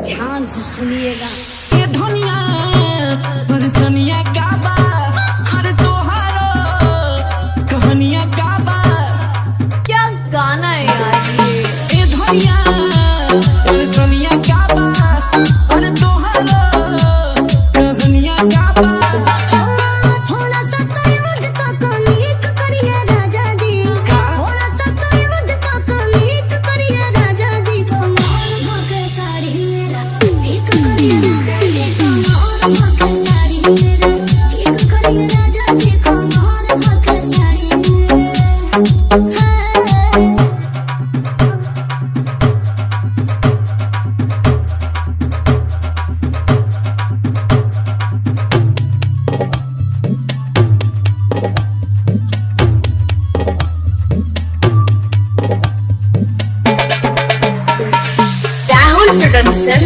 ध्यान से सुनिएगा। ये धनिया परसनिया का बा, हर तोहारो कहानिया का बा। क्या गाना है यार ये धनिया परसनिया का बा, हर तोहारो कहानिया का बा। थोड़ा सा कयूज का कमीक करिए राजा जी, थोड़ा सा कयूज का कमीक करिए राजा जी। कमर भके साड़ी मेरा एक करिए राजा जी, कमर भके साड़ी मेरा एक करिए राजा जी, कमर भके साड़ी मेरा। राहुल प्रोडक्शन,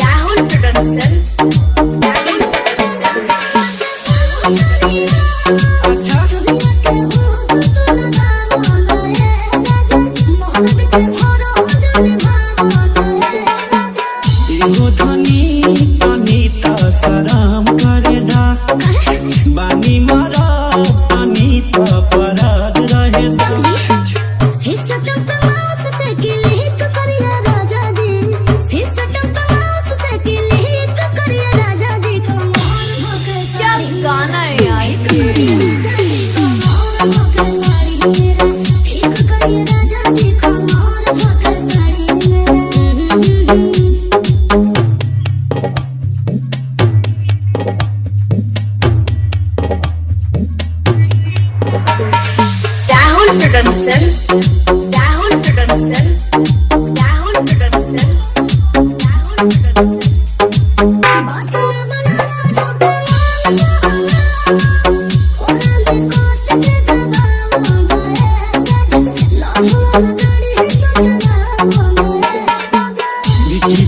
राहुल प्रोडक्शन, राहुल एगो धनी अनीता सराम करे दा, बानी मरा अनीता पराग रहे दा। क्या गाना है यार Rahul production, Rahul production, Rahul production, Rahul production.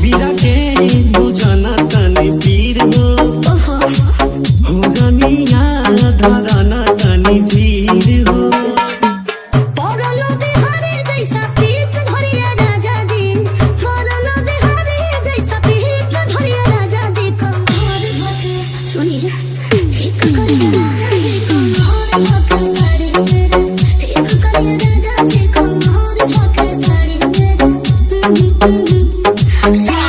बिरा के बुझाना तनी पीर हो रनिया धराना तनी धीर हो। Thank you.